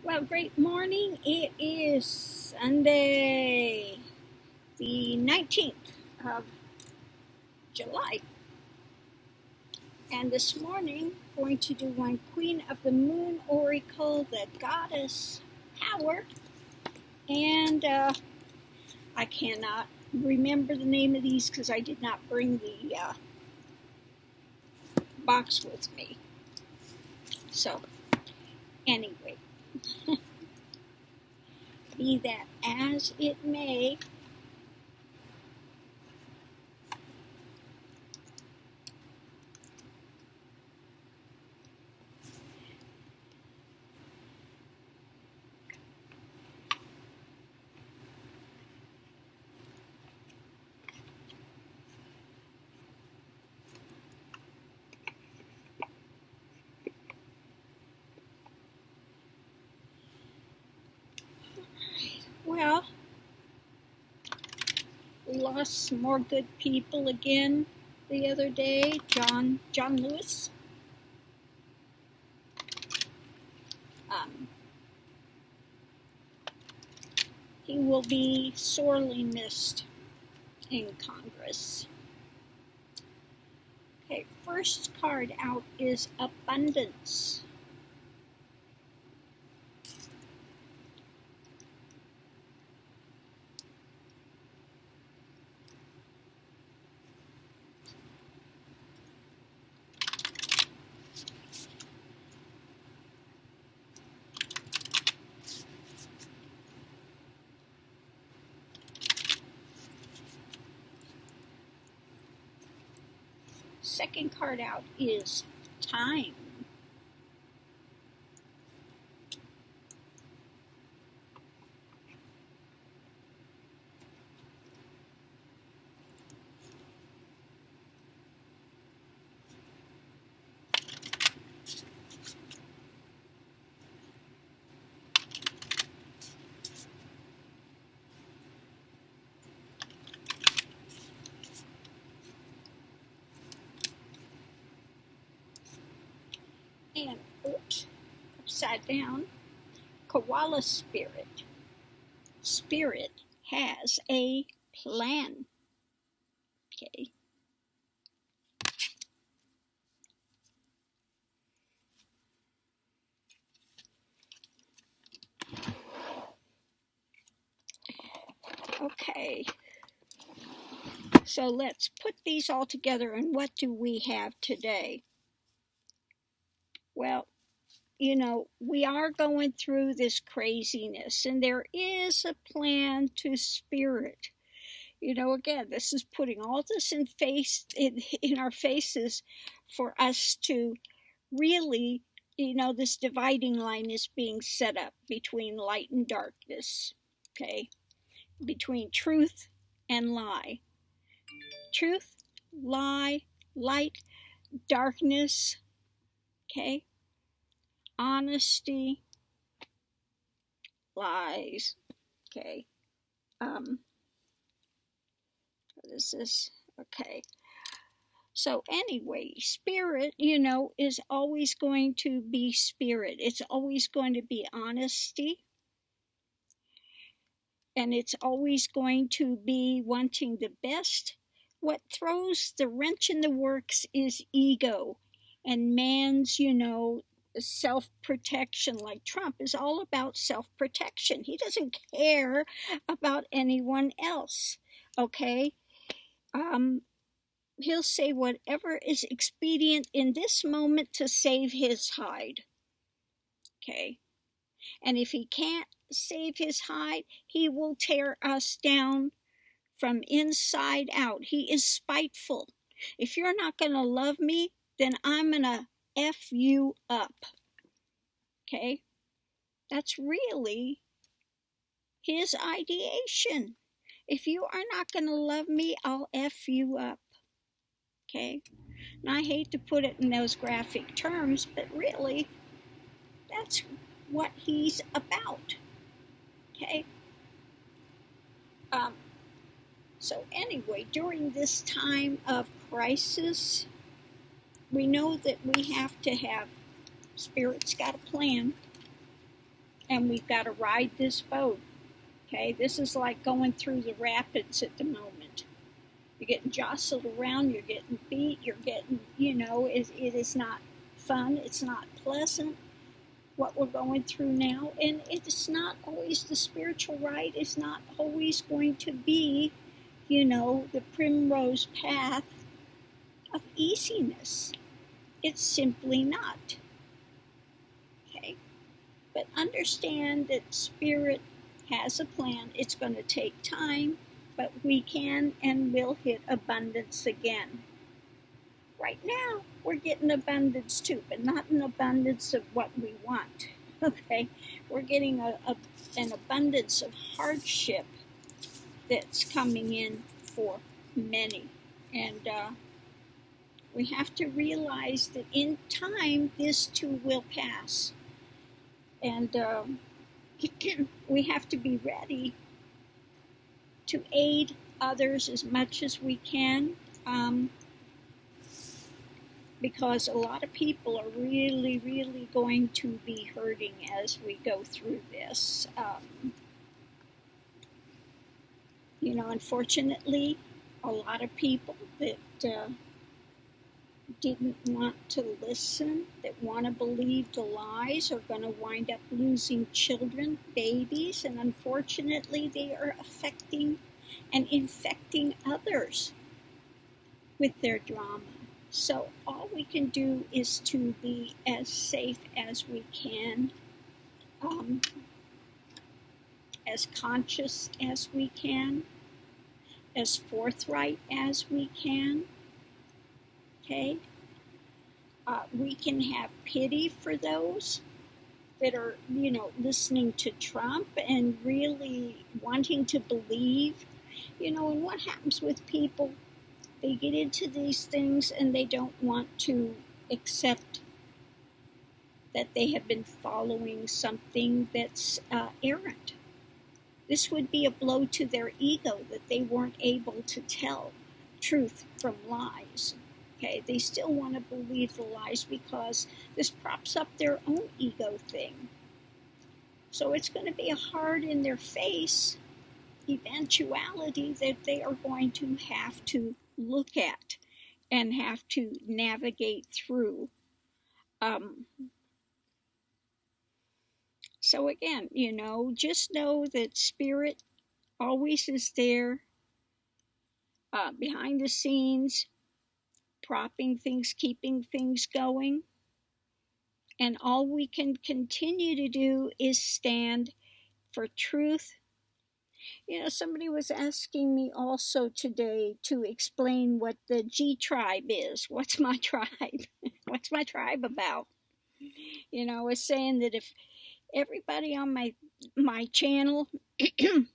Well, great morning. It is Sunday, the 19th of July. And this morning, going to do one Queen of the Moon Oracle, the Goddess Power. And I cannot remember the name of these because I did not bring the box with me. So, anyway, be that as it may. Well, we lost some more good people again the other day. John Lewis. He will be sorely missed in Congress. Okay, first card out is Abundance. Second card out is Time. And oops, upside down, Koala Spirit. Spirit has a plan. Okay. Okay. So let's put these all together, and what do we have today? Well, you know, we are going through this craziness, and there is a plan to Spirit. You know, again, this is putting all this in our faces for us to really, you know, this dividing line is being set up between light and darkness, okay? Between truth and lie. Truth, lie, light, darkness, okay? Honesty, lies, okay? What is this? Okay. So anyway, Spirit, you know, is always going to be Spirit. It's always going to be honesty. And it's always going to be wanting the best. What throws the wrench in the works is ego and man's, you know, self-protection. Like Trump is all about self-protection. He doesn't care about anyone else, okay? He'll say whatever is expedient in this moment to save his hide, okay? And if he can't save his hide, he will tear us down from inside out. He is spiteful. If you're not going to love me, then I'm going to F you up. Okay? That's really his ideation. If you are not going to love me, I'll F you up. Okay? And I hate to put it in those graphic terms, but really, that's what he's about. Okay? So anyway, during this time of crisis, we know that we have to have Spirit's got a plan, and we've got to ride this boat. Okay, this is like going through the rapids at the moment. You're getting jostled around, you're getting beat, you're getting, it is not fun, it's not pleasant what we're going through now. And it's not always, the spiritual ride is not always going to be, the primrose path of easiness. It's simply not. Okay? But understand that Spirit has a plan. It's going to take time, but we can and will hit abundance again. Right now, we're getting abundance too, but not an abundance of what we want. Okay? We're getting an abundance of hardship that's coming in for many. And we have to realize that in time, this too will pass. And we have to be ready to aid others as much as we can, because a lot of people are really, really going to be hurting as we go through this. Unfortunately, a lot of people that didn't want to listen, that want to believe the lies, are going to wind up losing children, babies, and unfortunately they are affecting and infecting others with their drama. So all we can do is to be as safe as we can, as conscious as we can, as forthright as we can. Okay? We can have pity for those that are, listening to Trump and really wanting to believe. And what happens with people? They get into these things and they don't want to accept that they have been following something that's errant. This would be a blow to their ego that they weren't able to tell truth from lies. Okay, they still want to believe the lies because this props up their own ego thing. So it's going to be a hard in their face eventuality that they are going to have to look at and have to navigate through. So again, just know that Spirit always is there behind the scenes, propping things, keeping things going. And all we can continue to do is stand for truth. Somebody was asking me also today to explain what the G tribe is. What's my tribe? What's my tribe about? I was saying that if everybody on my channel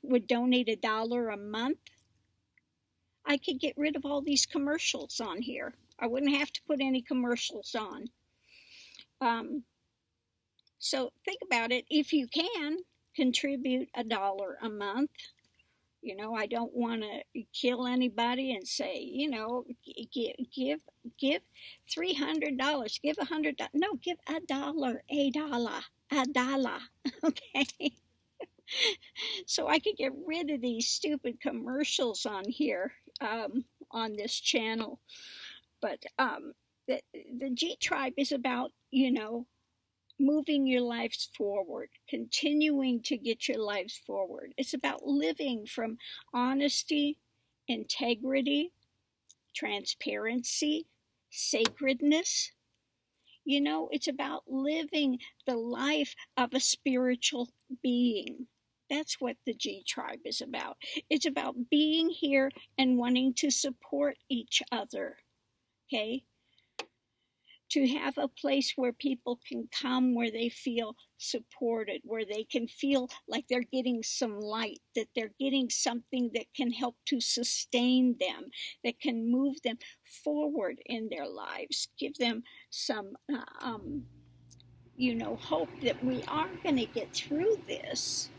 would donate $1 a month, I could get rid of all these commercials on here. I wouldn't have to put any commercials on. So think about it. If you can contribute $1 a month, I don't want to kill anybody and say, give $300, give $100. No, give a dollar. Okay. So I could get rid of these stupid commercials on here, on this channel. But the G Tribe is about, moving your lives forward, continuing to get your lives forward. It's about living from honesty, integrity, transparency, sacredness. It's about living the life of a spiritual being. That's what the G Tribe is about. It's about being here and wanting to support each other. Okay? To have a place where people can come, where they feel supported, where they can feel like they're getting some light, that they're getting something that can help to sustain them, that can move them forward in their lives, give them some, hope that we are going to get through this.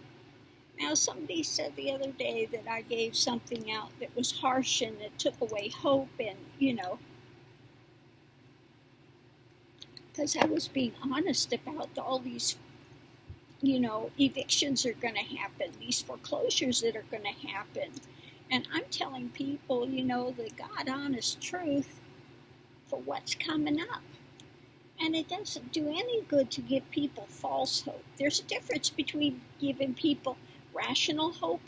Now, somebody said the other day that I gave something out that was harsh and it took away hope, and, because I was being honest about all these evictions are going to happen, these foreclosures that are going to happen. And I'm telling people, the God honest truth for what's coming up. And it doesn't do any good to give people false hope. There's a difference between giving people rational hope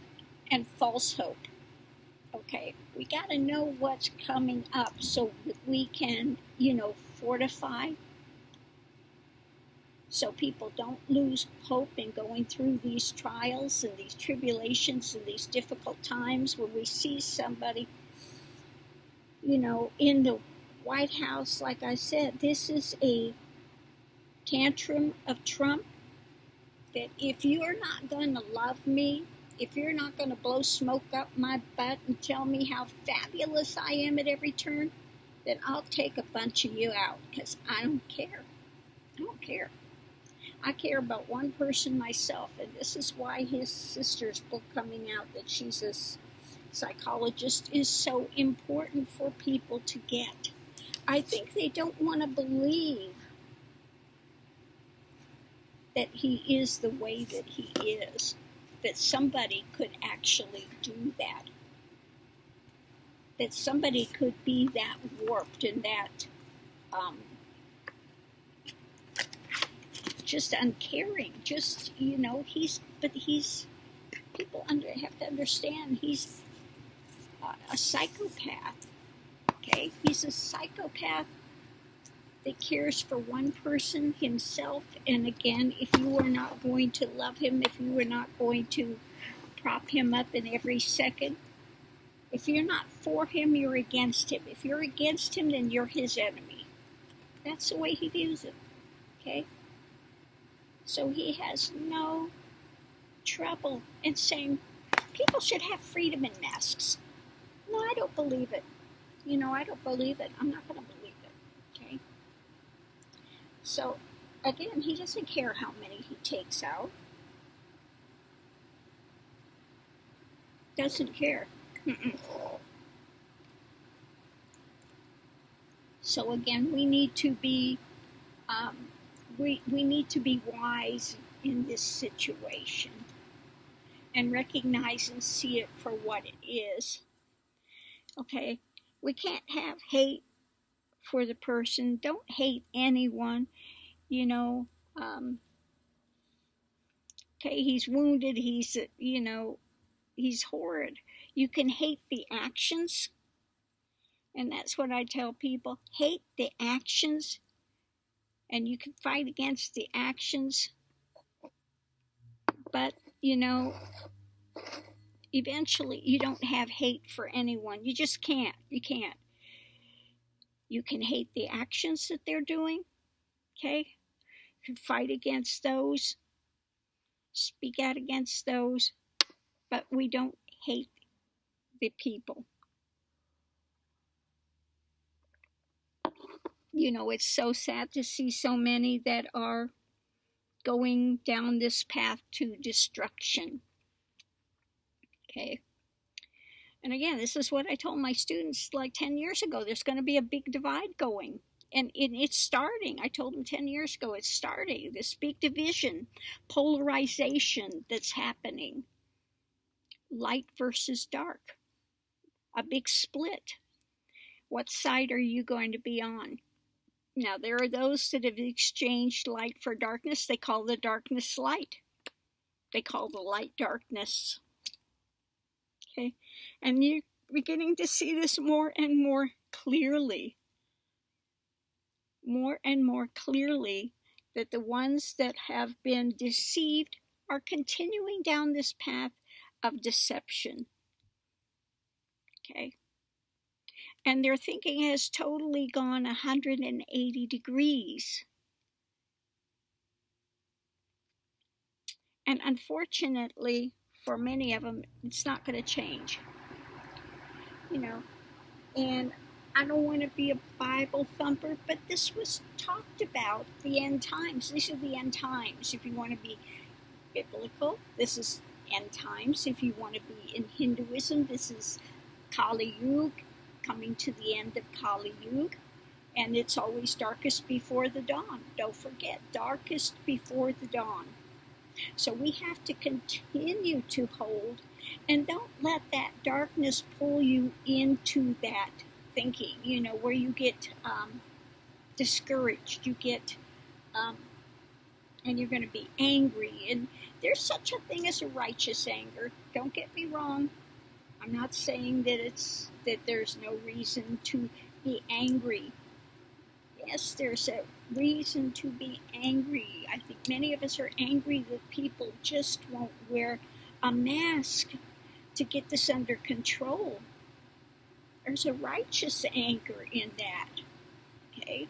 and false hope. Okay, we got to know what's coming up so that we can, fortify, so people don't lose hope in going through these trials and these tribulations and these difficult times. When we see somebody, in the White House, like I said, this is a tantrum of Trump, that if you're not going to love me, if you're not going to blow smoke up my butt and tell me how fabulous I am at every turn, then I'll take a bunch of you out, because I don't care. I don't care. I care about one person myself, and this is why his sister's book coming out, that she's a psychologist, is so important for people to get. I think they don't want to believe that he is the way that he is, that somebody could actually do that, that somebody could be that warped and that just uncaring, just, people have to understand, he's a psychopath, okay? He's a psychopath that cares for one person, himself, and again, if you are not going to love him, if you are not going to prop him up in every second, if you're not for him, you're against him. If you're against him, then you're his enemy. That's the way he views it, okay? So he has no trouble in saying people should have freedom in masks. No, I don't believe it. I don't believe it. I'm not going to believe it, okay? So, again, he doesn't care how many he takes out. Doesn't care. So again, we need to be we need to be wise in this situation and recognize and see it for what it is. Okay, we can't have hate for the person. Don't hate anyone. Okay, he's wounded. He's he's horrid. You can hate the actions. And that's what I tell people. Hate the actions, and you can fight against the actions. But, eventually you don't have hate for anyone. You just can't. You can't. You can hate the actions that they're doing, okay? You can fight against those, speak out against those, but we don't hate the people. It's so sad to see so many that are going down this path to destruction. Okay. And again, this is what I told my students like 10 years ago. There's going to be a big divide going. And it's starting. I told them 10 years ago, it's starting. This big division, polarization that's happening. Light versus dark. A big split. What side are you going to be on? Now, there are those that have exchanged light for darkness. They call the darkness light. They call the light darkness. Okay? And you're beginning to see this more and more clearly. More and more clearly, that the ones that have been deceived are continuing down this path of deception. Okay? And their thinking has totally gone 180 degrees. And unfortunately, for many of them, it's not going to change. And I don't want to be a Bible thumper, but this was talked about, the end times. These are the end times. If you want to be biblical, this is end times. If you want to be in Hinduism, this is Kali Yuga, coming to the end of Kali Yuga. And it's always darkest before the dawn. Don't forget, darkest before the dawn. So we have to continue to hold, and don't let that darkness pull you into that thinking, where you get discouraged, you get, and you're going to be angry. And there's such a thing as a righteous anger. Don't get me wrong. I'm not saying that there's no reason to be angry. Yes, there's a reason to be angry. I think many of us are angry that people just won't wear a mask to get this under control. There's a righteous anger in that, okay?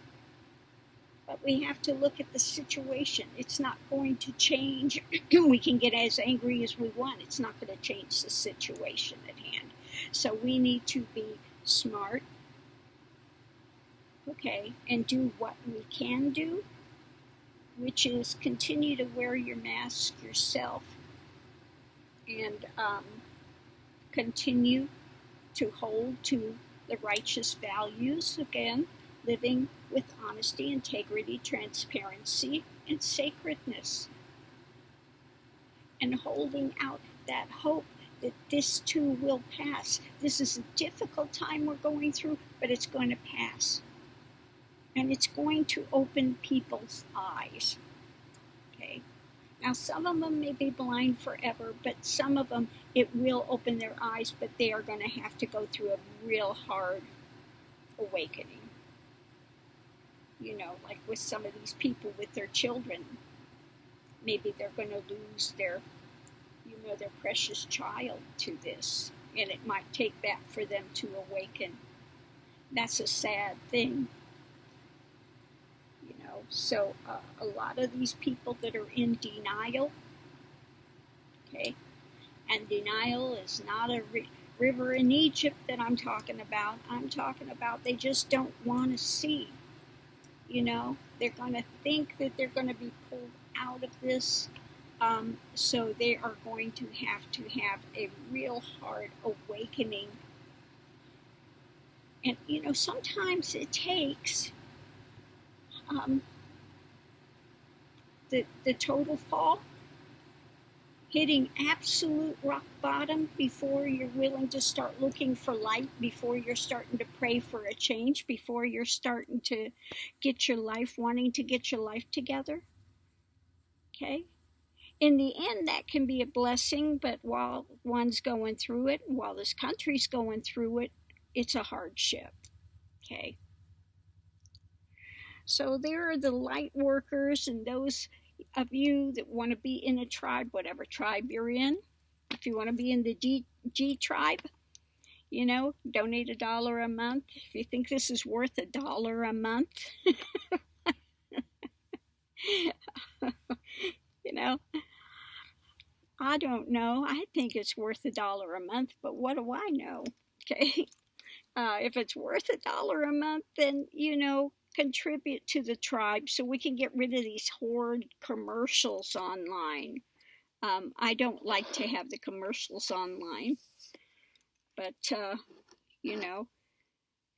But we have to look at the situation. It's not going to change. We can get as angry as we want. It's not going to change the situation at hand. So we need to be smart, okay, and do what we can do, which is continue to wear your mask yourself and continue to hold to the righteous values, again, living with honesty, integrity, transparency, and sacredness, and holding out that hope that this too will pass. This is a difficult time we're going through, but it's going to pass. And it's going to open people's eyes. Okay? Now, some of them may be blind forever, but some of them, it will open their eyes, but they are going to have to go through a real hard awakening. Like with some of these people with their children, maybe they're going to lose their precious child to this, and it might take that for them to awaken. That's a sad thing. So a lot of these people that are in denial, okay, and denial is not a river in Egypt that I'm talking about. I'm talking about they just don't want to see. They're going to think that they're going to be pulled out of this. So they are going to have a real hard awakening. And, sometimes it takes the total fall, hitting absolute rock bottom before you're willing to start looking for light, before you're starting to pray for a change, before you're starting to wanting to get your life together. Okay? In the end, that can be a blessing, but while one's going through it, while this country's going through it, it's a hardship. Okay? So there are the light workers and those of you that want to be in a tribe, whatever tribe you're in. If you want to be in the G tribe, donate $1 a month. If you think this is worth $1 a month, I don't know. I think it's worth $1 a month, but what do I know? Okay. If it's worth $1 a month, then, contribute to the tribe so we can get rid of these horrid commercials online. I don't like to have the commercials online, but,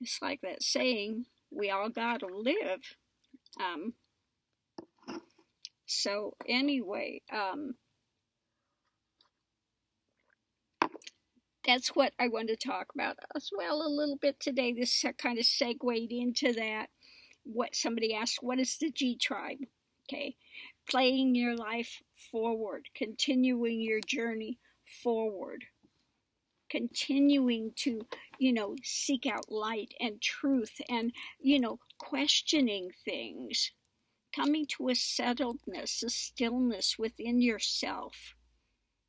it's like that saying, we all gotta live. So anyway, that's what I want to talk about as well a little bit today. This kind of segued into that. What somebody asked, what is the G tribe? Okay, playing your life forward, continuing your journey forward, continuing to, seek out light and truth and, questioning things, coming to a settledness, a stillness within yourself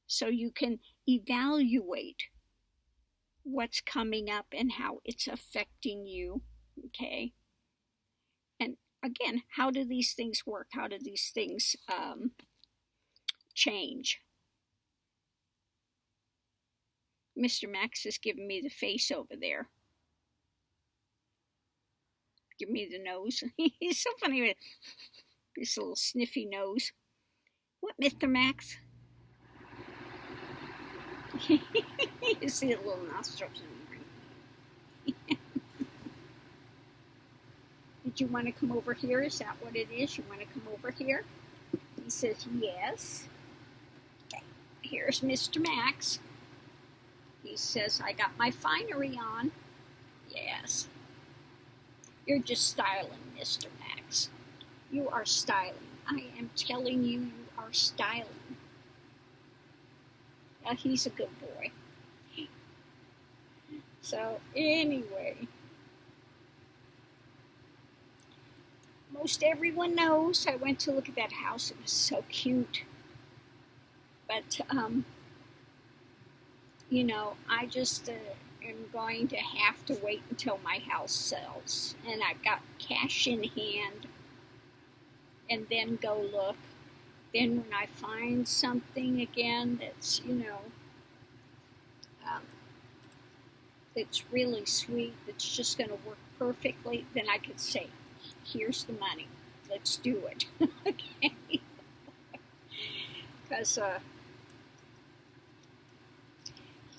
so you can evaluate what's coming up and how it's affecting you, okay? And again, how do these things work? How do these things change? Mr. Max is giving me the face over there. Give me the nose. He's so funny with this little sniffy nose. What, Mr. Max? You see the little nostrils. Did you want to come over here? Is that what it is? You want to come over here? He says yes. here's Mr. Max. He says, I got my finery on. Yes. You're just styling, Mr. Max. You are styling. I am telling you, you are styling. He's a good boy. So, anyway, most everyone knows I went to look at that house. It was so cute. But, you know, I just am going to have to wait until my house sells. And I've got cash in hand. And then go look. Then when I find something again that's, you know, that's really sweet, that's just going to work perfectly, then I could say, here's the money. Let's do it. Okay? Because,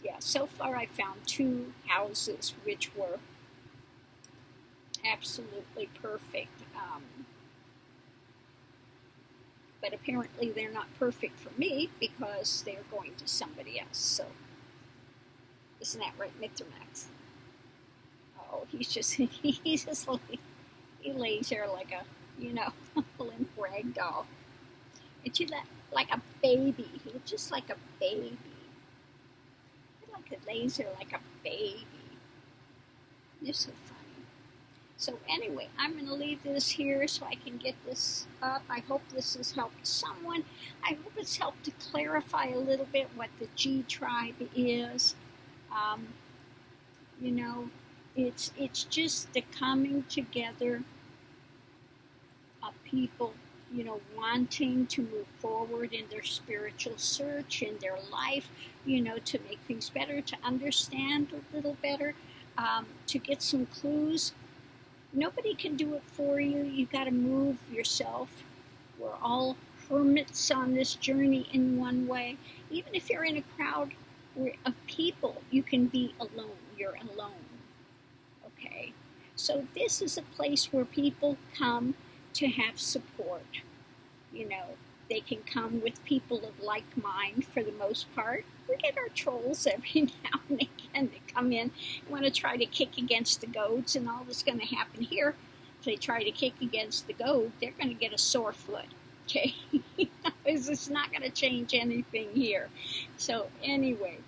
yeah, so far I found 2 houses which were absolutely perfect. But apparently they're not perfect for me because they're going to somebody else. So, isn't that right, Mr. Max? Oh, he lays there like a, you know, limp rag doll. And she like a baby. He's just like a baby. Like it lays there like a baby. You're so funny. So anyway, I'm going to leave this here so I can get this up. I hope this has helped someone. I hope it's helped to clarify a little bit what the G tribe is. You know, it's just the coming together of people, you know, wanting to move forward in their spiritual search, in their life, you know, to make things better, to understand a little better, to get some clues. Nobody can do it for you. You got to move yourself. We're all hermits on this journey in one way. Even if you're in a crowd of people, you can be alone. You're alone. Okay? So this is a place where people come to have support. You know, they can come with people of like mind for the most part. We get our trolls every now and again that come in and want to try to kick against the goats, and all that's going to happen here, if they try to kick against the goat, they're going to get a sore foot. Okay? It's not going to change anything here. So anyway,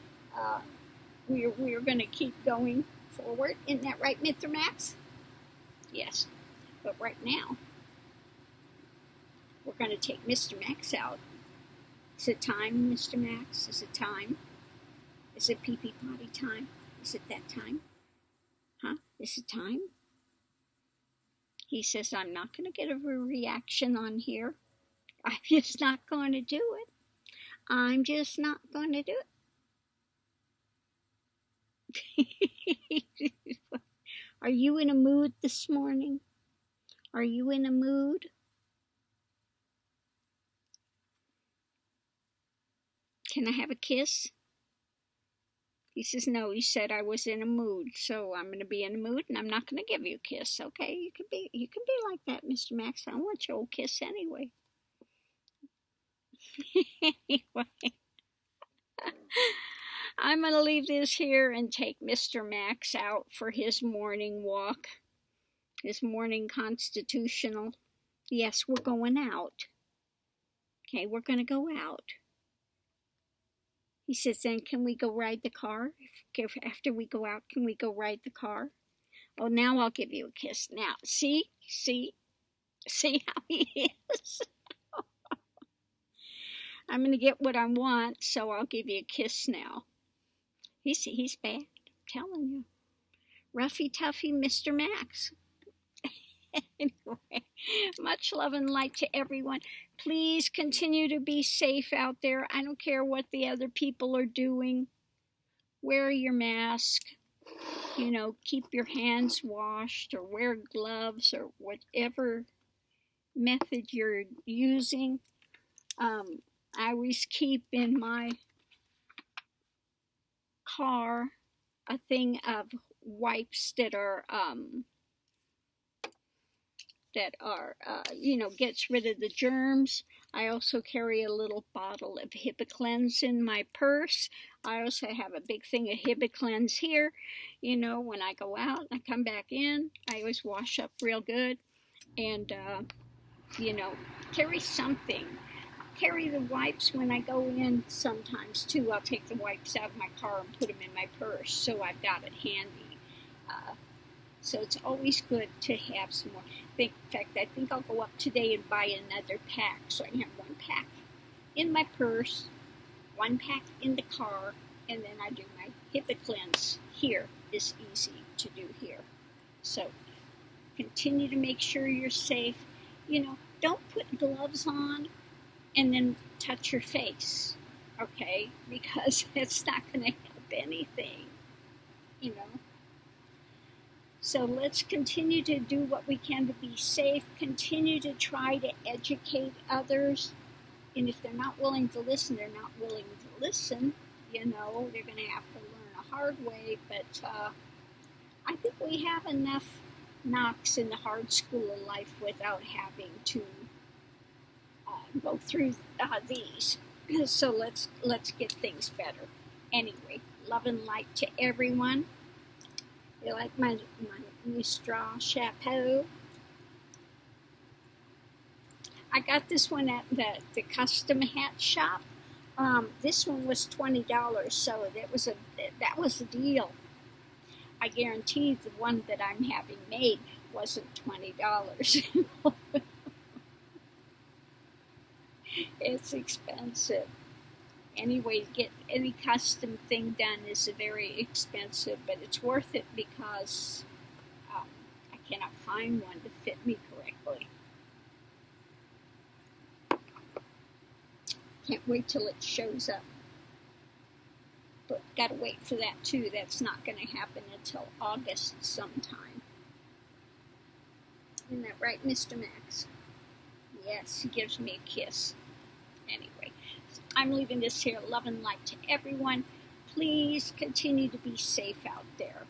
we're going to keep going forward. Isn't that right, Mr. Max? Yes. But right now, we're going to take Mr. Max out. Is it time, Mr. Max? Is it time? Is it pee-pee potty time? Is it that time? Huh? Is it time? He says, I'm not going to get a reaction on here. I'm just not going to do it. I'm just not going to do it. Are you in a mood this morning? Are you in a mood? Can I have a kiss? He says, no, he said I was in a mood, so I'm going to be in a mood, and I'm not going to give you a kiss, okay? You can be like that, Mr. Max. I want your old kiss anyway. Anyway, I'm going to leave this here and take Mr. Max out for his morning walk, his morning constitutional. Yes, we're going out. Okay, we're going to go out. He says, then can we go ride the car? After we go out, can we go ride the car? Oh, now I'll give you a kiss. Now, see how he is? I'm going to get what I want, so I'll give you a kiss now. He's bad, I'm telling you. Roughy toughy Mr. Max. Anyway, much love and light to everyone. Please continue to be safe out there. I don't care what the other people are doing. Wear your mask. You know, keep your hands washed, or wear gloves, or whatever method you're using. I always keep in my car a thing of wipes that are you know, gets rid of the germs. I also carry a little bottle of Hibiclens in my purse. I also have a big thing of Hibiclens here. You know, when I go out and I come back in, I always wash up real good. And, you know, carry something. Carry the wipes when I go in sometimes too. I'll take the wipes out of my car and put them in my purse, so I've got it handy. So it's always good to have some more. In fact, I think I'll go up today and buy another pack, so I can have one pack in my purse, one pack in the car, and then I do my Hibiclens here. Is easy to do here. So continue to make sure you're safe. You know, don't put gloves on and then touch your face, okay? Because it's not going to help anything, you know. So let's continue to do what we can to be safe, continue to try to educate others, and if they're not willing to listen, they're not willing to listen, you know, they're going to have to learn a hard way, but I think we have enough knocks in the hard school of life without having to go through these. So let's get things better. Anyway, love and light to everyone. You like my new straw chapeau? I got this one at the custom hat shop. This one was $20, so that was a deal. I guarantee the one that I'm having made wasn't $20. It's expensive. Anyway, to get any custom thing done is very expensive, but it's worth it because I cannot find one to fit me correctly. Can't wait till it shows up. But gotta wait for that too. That's not going to happen until August sometime. Isn't that right, Mr. Max? Yes, he gives me a kiss. Anyway, I'm leaving this here. Love and light to everyone. Please continue to be safe out there.